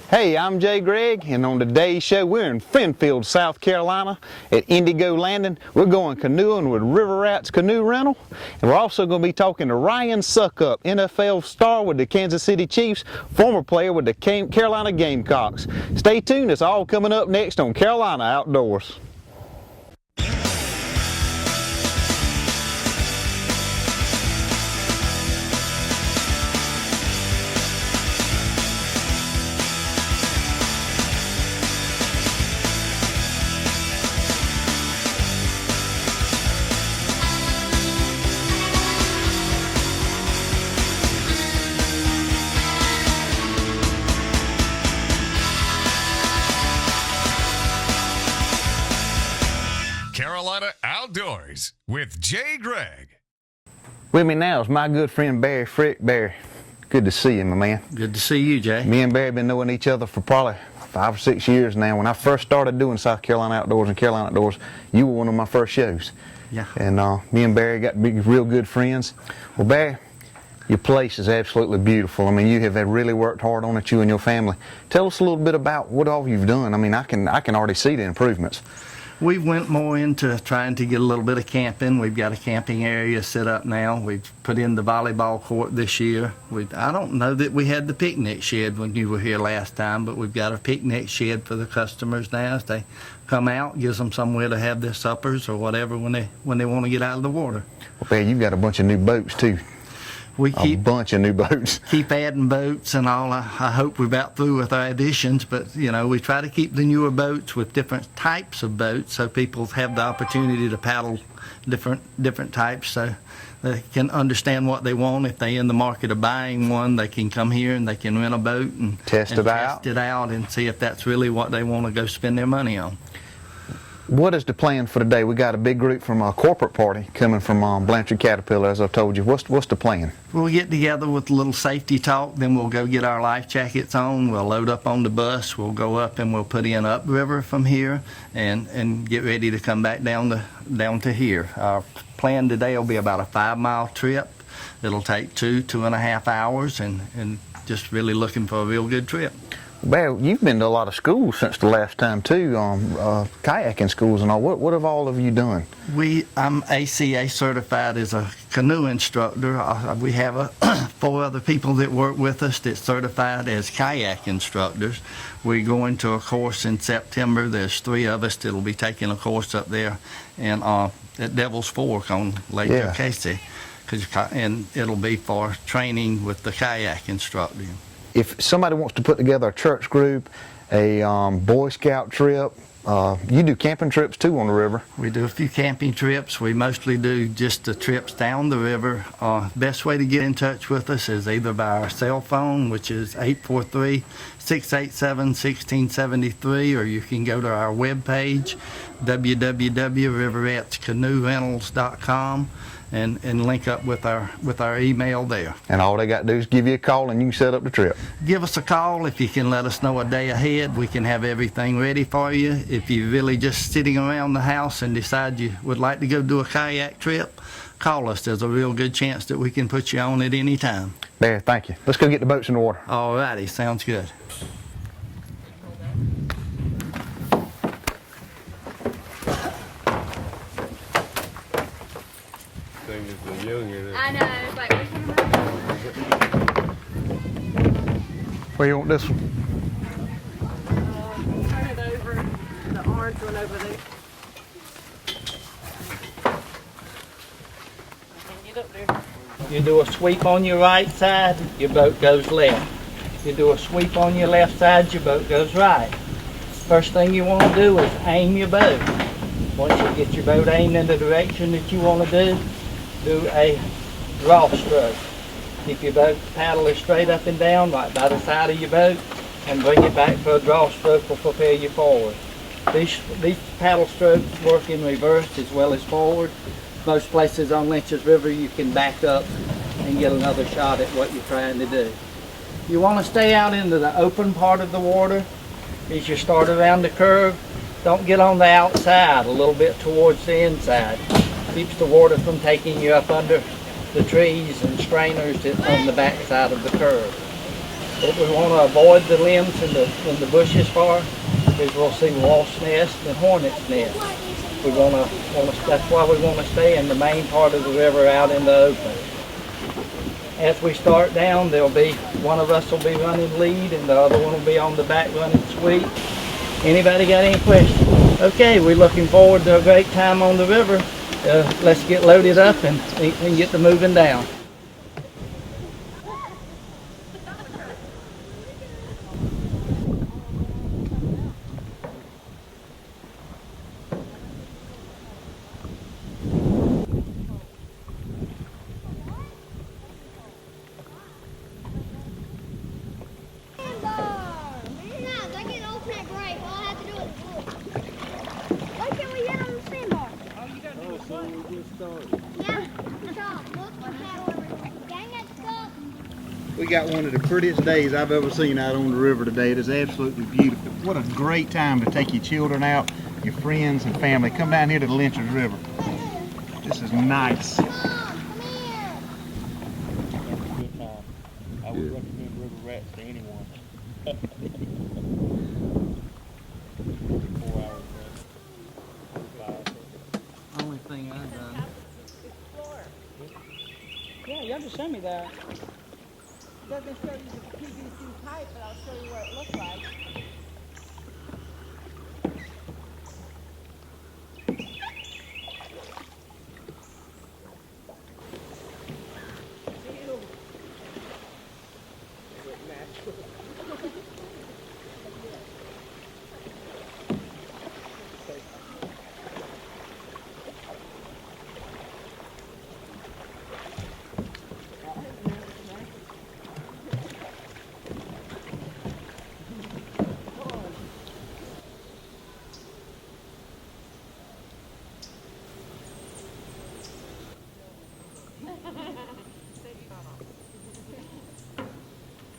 Hey, I'm Jay Gregg, and on today's show, we're in Finfield, South Carolina at Indigo Landing. We're going canoeing with River Rats Canoe Rental, and we're also going to be talking to Ryan Succop, NFL star with the Kansas City Chiefs, former player with the Carolina Gamecocks. Stay tuned, it's all coming up next on Carolina Outdoors. Carolina Outdoors with Jay Gregg. With me now is my good friend Barry Frick. Barry, good to see you, my man. Good to see you, Jay. Me and Barry have been knowing each other for probably 5 or 6 years now. When I first started doing South Carolina Outdoors and Carolina Outdoors, you were one of my first shows. Yeah. And me and Barry got to be real good friends. Well, Barry, your place is absolutely beautiful. I mean, you have really worked hard on it, you and your family. Tell us a little bit about what all you've done. I mean, I can already see the improvements. We went more into trying to get a little bit of camping. We've got a camping area set up now. We've put in the volleyball court this year. I don't know that we had the picnic shed when you were here last time, but we've got a picnic shed for the customers now. As they come out, gives them somewhere to have their suppers or whatever when they want to get out of the water. Well, Barry, you've got a bunch of new boats too. A bunch of new boats. Keep adding boats and all. I hope we're about through with our additions, but you know, we try to keep the newer boats with different types of boats so people have the opportunity to paddle different types so they can understand what they want. If they're in the market of buying one, they can come here and they can rent a boat and test it out and see if that's really what they want to go spend their money on. What is the plan for today? We got a big group from a corporate party coming from Blanchard Caterpillar, as I've told you. What's the plan? We'll get together with a little safety talk, then we'll go get our life jackets on, we'll load up on the bus, we'll go up and we'll put in upriver from here and get ready to come back down to here. Our plan today will be about a 5-mile trip. It'll take 2.5 hours and just really looking for a real good trip. Barry, you've been to a lot of schools since the last time too, kayaking schools and all. What have all of you done? I'm ACA certified as a canoe instructor. We have 4 other people that work with us that's certified as kayak instructors. We're going to a course in September. There's 3 of us that'll be taking a course up there and at Devil's Fork on Lake Casey, and it'll be for training with the kayak instructor. If somebody wants to put together a church group, a Boy Scout trip, you do camping trips too on the river. We do a few camping trips. We mostly do just the trips down the river. Best way to get in touch with us is either by our cell phone, which is 843-687-1673, or you can go to our webpage, www.riverratscanoerentals.com. And link up with our email there. And all they got to do is give you a call and you can set up the trip. Give us a call. If you can let us know a day ahead, we can have everything ready for you. If you're really just sitting around the house and decide you would like to go do a kayak trip, call us. There's a real good chance that we can put you on at any time. Barry, thank you. Let's go get the boats in the water. All righty, sounds good. I know, it's like, which one am Where you want this one? turn it over, the orange one over there. I can get up there. You do a sweep on your right side, your boat goes left. You do a sweep on your left side, your boat goes right. First thing you want to do is aim your boat. Once you get your boat aimed in the direction that you want to do a draw stroke. Keep your boat paddle straight up and down right by the side of your boat and bring it back for a draw stroke will propel you forward. These paddle strokes work in reverse as well as forward. Most places on Lynches River you can back up and get another shot at what you're trying to do. You want to stay out into the open part of the water as you start around the curve. Don't get on the outside, a little bit towards the inside. Keeps the water from taking you up under the trees and strainers on the back side of the curve. What we want to avoid the limbs and the bushes for is we'll see wasp nests and hornet's nests. That's why we want to stay in the main part of the river out in the open. As we start down, there'll be one of us will be running lead and the other one will be on the back running sweep. Anybody got any questions? Okay, we're looking forward to a great time on the river. Let's get loaded up and get to moving down. We got one of the prettiest days I've ever seen out on the river today. It is absolutely beautiful. What a great time to take your children out, your friends and family. Come down here to the Lynches River. This is nice. Good time. I would recommend river rats to anyone. 4 hours. Only thing I've done. Yeah, you have to show me that. Doesn't show you the PVC pipe, but I'll show you what it looks like.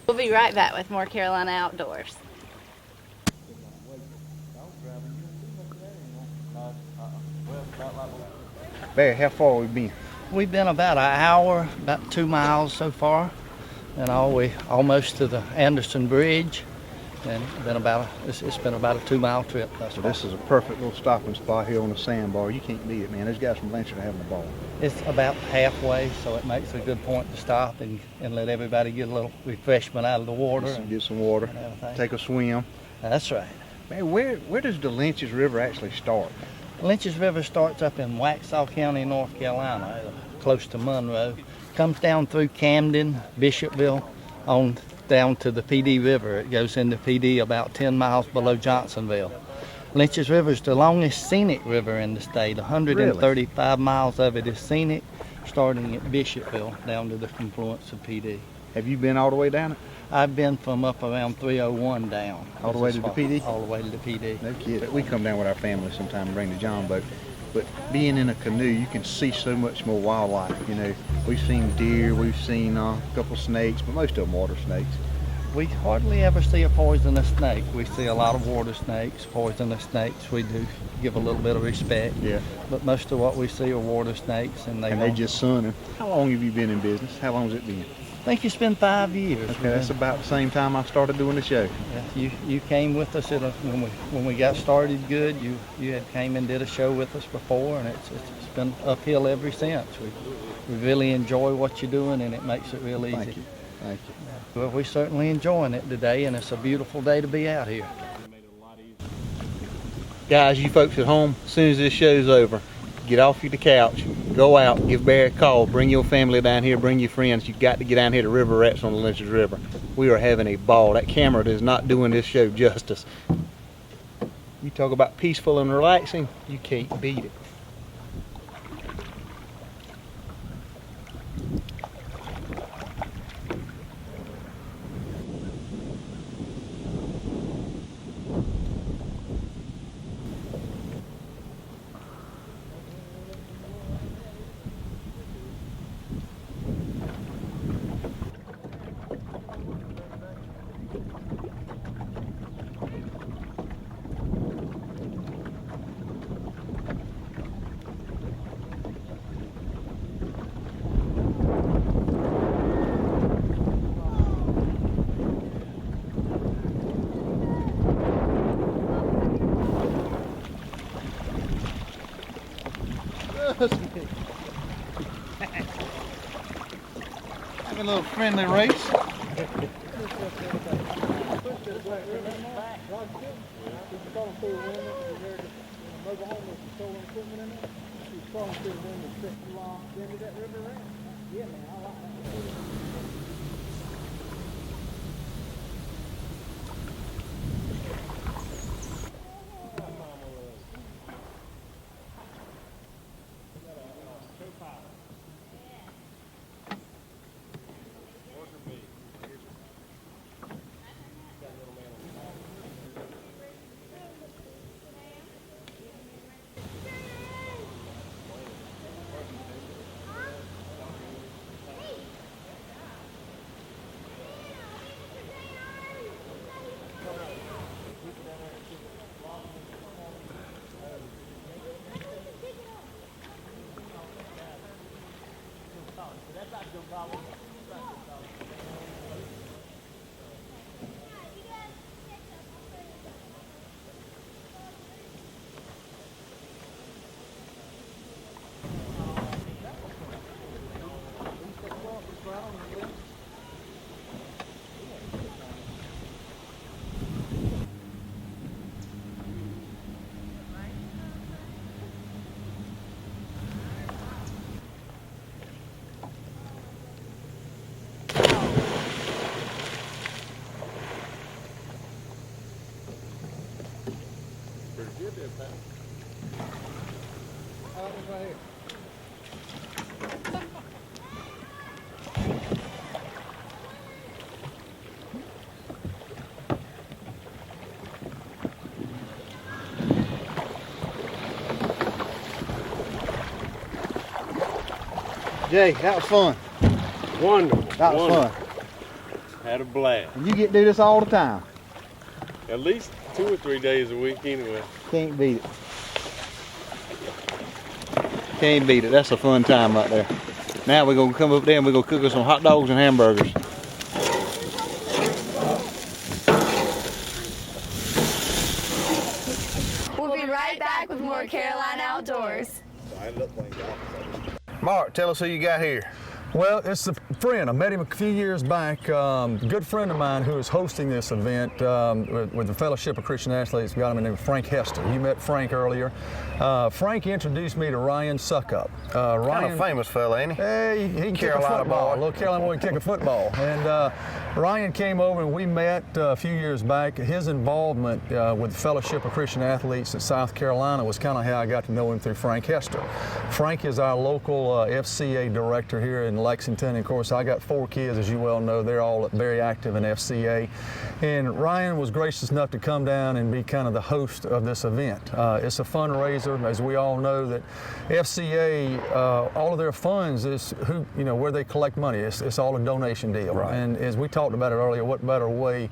We'll be right back with more Carolina Outdoors. Barry, how far have we been? We've been about an hour, about 2 miles so far, and we almost to the Anderson Bridge, and it's been about a 2 mile trip thus So far. this is a perfect little stopping spot here on the sandbar. You can't beat it, man. Those guys from Lynches are having a ball. It's about halfway, so it makes a good point to stop and let everybody get a little refreshment out of the water. Get some water, and everything. take a swim. That's right. Man, where does the Lynches River actually start? Lynches River starts up in Waxhaw County, North Carolina, close to Monroe. Comes down through Camden, Bishopville, on down to the PD River. It goes into PD about 10 miles below Johnsonville. Lynches River is the longest scenic river in the state. 135 miles of it is scenic, starting at Bishopville down to the confluence of PD. Have you been all the way down it? I've been from up around 301 down. All the way to the PD? All the way to the PD. No kidding. We come down with our family sometime and bring the John boat. But being in a canoe, you can see so much more wildlife. You know, we've seen deer, we've seen a couple snakes, but most of them water snakes. We hardly ever see a poisonous snake. We see a lot of water snakes, poisonous snakes. We do give a little bit of respect. Yeah. But most of what we see are water snakes, and They just sunning. How long have you been in business? How long has it been? I think it's been 5 years. Okay, that's about the same time I started doing the show. Yeah, you came with us when we got started good. You had came and did a show with us before, and it's been uphill ever since. We really enjoy what you're doing, and it makes it real easy. Thank you. Thank you. Well, we're certainly enjoying it today, and it's a beautiful day to be out here. Guys, you folks at home, as soon as this show's over, get off the couch, go out, give Barry a call, bring your family down here, bring your friends. You've got to get down here to River Rats on the Lynches River. We are having a ball. That camera is not doing this show justice. You talk about peaceful and relaxing, you can't beat it. Have a little friendly race. Jay, that was fun. Wonderful. That was wonderful. fun. Had a blast. And you get to do this all the time. At least 2 or 3 days a week anyway. Can't beat it. Can't beat it. That's a fun time right there. Now we're going to come up there and we're going to cook us some hot dogs and hamburgers. We'll be right back with more Carolina Outdoors. Mark, tell us who you got here. Well, it's a friend. I met him a few years back. Good friend of mine who is hosting this event with the Fellowship of Christian Athletes. We got him named Frank Hester. You met Frank earlier. Frank introduced me to Ryan Succop. Kind of famous fella, ain't he? Hey, he can kick a Carolina football. boy. Little Carolina boy can kick a football. And Ryan came over and we met a few years back. His involvement with the Fellowship of Christian Athletes in South Carolina was kind of how I got to know him through Frank Hester. Frank is our local FCA director here in Lexington. And of course, I got 4 kids, as you well know. They're all very active in FCA. And Ryan was gracious enough to come down and be kind of the host of this event. It's a fundraiser, as we all know that FCA, all of their funds is where they collect money. It's all a donation deal. Right. And as we talked about it earlier, what better way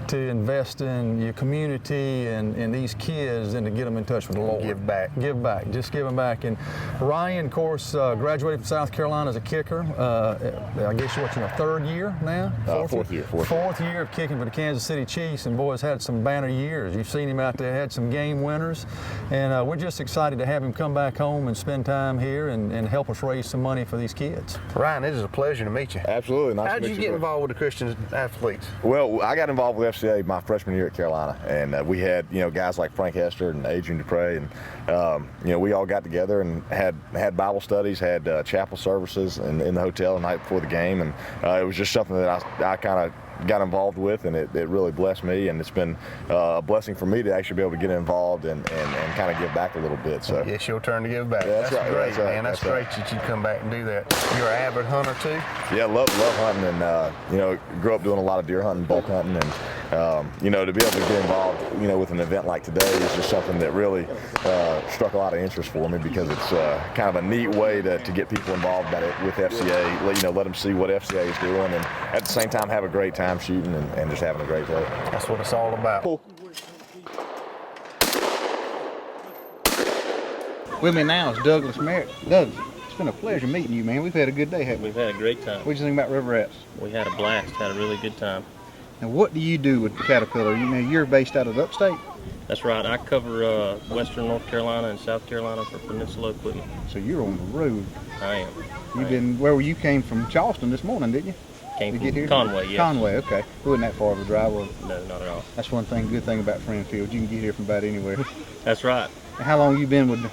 to invest in your community and these kids than to get them in touch with the Lord. Give back. Give back. Just give them back. And Ryan, of course, graduated from South Carolina as a kicker. I guess you're 3rd year now? Fourth year. Fourth year of kicking for the Kansas City Chiefs, and boy, has had some banner years. You've seen him out there, had some game winners, and we're just excited to have him come back home and spend time here and help us raise some money for these kids. Ryan, it is a pleasure to meet you. Absolutely. Nice How to did meet you get involved with the Christian athletes? Well, I got involved with FCA my freshman year at Carolina, and we had guys like Frank Hester and Adrian Dupre, and we all got together and had Bible studies, had chapel services in the hotel the night before the game, and it was just something that I kind of got involved with, and it really blessed me, and it's been a blessing for me to actually be able to get involved and kind of give back a little bit. So It's your turn to give back. Yeah, that's right, great, that's right, man. That's that's great right. that you come back and do that. You're an avid hunter too? yeah, love hunting, and grew up doing a lot of deer hunting, buck hunting, and to be able to get involved with an event like today is just something that really struck a lot of interest for me, because it's kind of a neat way to get people involved with FCA. Let them see what FCA is doing, and at the same time have a great time shooting and just having a great day. That's what it's all about. With me now is Douglas Merritt. Douglas, it's been a pleasure meeting you, man. We've had a good day, haven't we? We've had a great time. What did you think about River Rats? We had a blast, had a really good time. And what do you do with Caterpillar? You're based out of the upstate? That's right. I cover western North Carolina and South Carolina for Peninsula Equipment. So you're on the road. I am. You've been, where you came from Charleston this morning, didn't you? Came To from get here? Conway, yes. Conway, okay. It wasn't that far of a drive, was it? No, not at all. That's one good thing about Friendfield. You can get here from about anywhere. That's right. And how long you been with,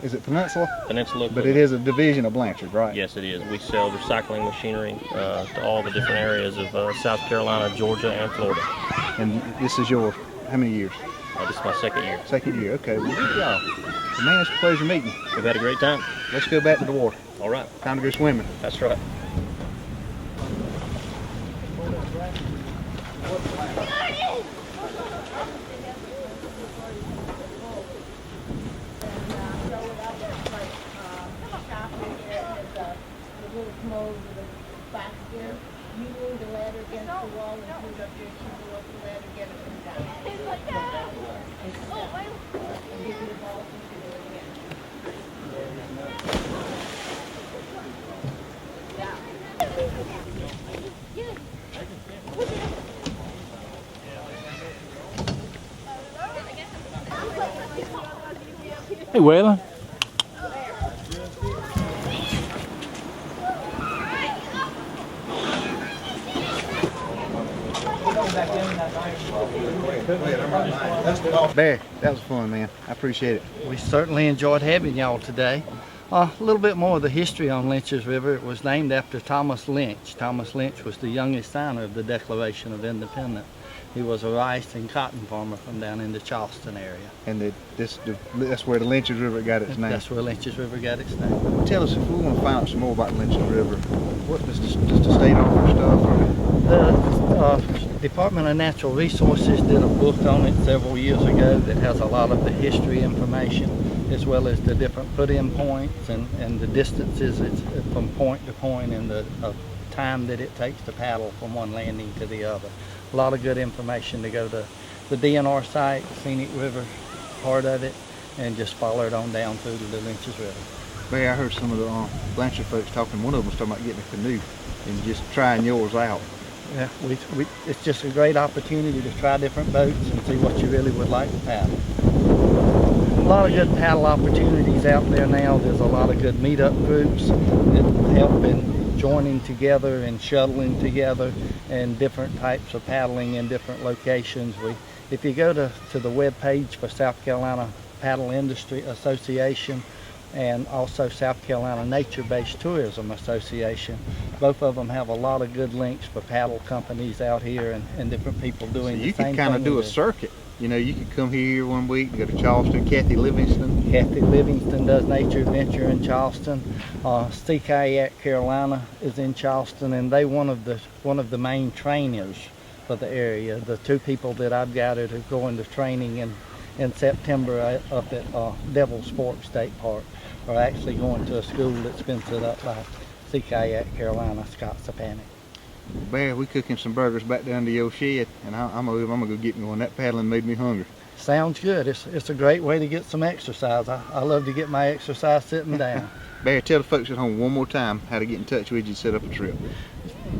is it Peninsula? Peninsula Equipment. But it is a division of Blanchard, right? Yes, it is. We sell recycling machinery to all the different areas of South Carolina, Georgia, and Florida. And this is your, how many years? This is my second year. Second year, okay. Well, good job. Well, man, it's a pleasure meeting you. We've had a great time. Let's go back to the water. All right. Time to go swimming. That's right. You move the ladder against the wall and put it up there, she go up the ladder, get it from down. It's like that. And give you the ball, you can do it again. Hey, Waylon. Barry, that was fun, man. I appreciate it. We certainly enjoyed having y'all today. A little bit more of the history on Lynches River. It was named after Thomas Lynch. Thomas Lynch was the youngest signer of the Declaration of Independence. He was a rice and cotton farmer from down in the Charleston area. And that's where the Lynches River got its name. That's where Lynches River got its name. Tell us, if we want to find out some more about Lynches River, what does the state offer stuff? The Department of Natural Resources did a book on it several years ago that has a lot of the history information, as well as the different put-in points and the distances from point to point and the time that it takes to paddle from one landing to the other. A lot of good information to go to the DNR site, Scenic River part of it, and just follow it on down through to the Lynches River. Barry, I heard some of the Blanchard folks talking. One of them was talking about getting a canoe and just trying yours out. Yeah, it's just a great opportunity to try different boats and see what you really would like to paddle. A lot of good paddle opportunities out there now. There's a lot of good meetup groups that help in joining together and shuttling together and different types of paddling in different locations. If you go to the web page for South Carolina Paddle Industry Association and also South Carolina Nature-Based Tourism Association, both of them have a lot of good links for paddle companies out here and different people doing the same thing. You could kind of do a circuit. You know, you could come here one week and go to Charleston. Kathy Livingston. Kathy Livingston does Nature Adventure in Charleston. Sea Kayak Carolina is in Charleston, and they one of the main trainers for the area. The two people that I've gathered are going to training in September up at Devil's Fork State Park are actually going to a school that's been set up by Sea Kayak Carolina, Scott Sapanic. Barry, we cooking some burgers back down to your shed, and I'm gonna go get me one. That paddling made me hungry. Sounds good. It's a great way to get some exercise. I love to get my exercise sitting down. Barry, tell the folks at home one more time how to get in touch with you and set up a trip.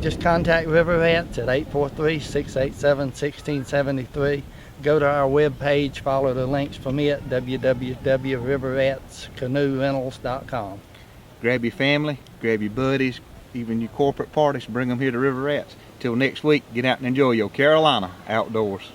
Just contact River Rats at 843-687-1673. Go to our webpage, follow the links for me at www.riverratscanoerentals.com. Grab your family, grab your buddies, even your corporate parties, bring them here to River Rats. Till next week, get out and enjoy your Carolina outdoors.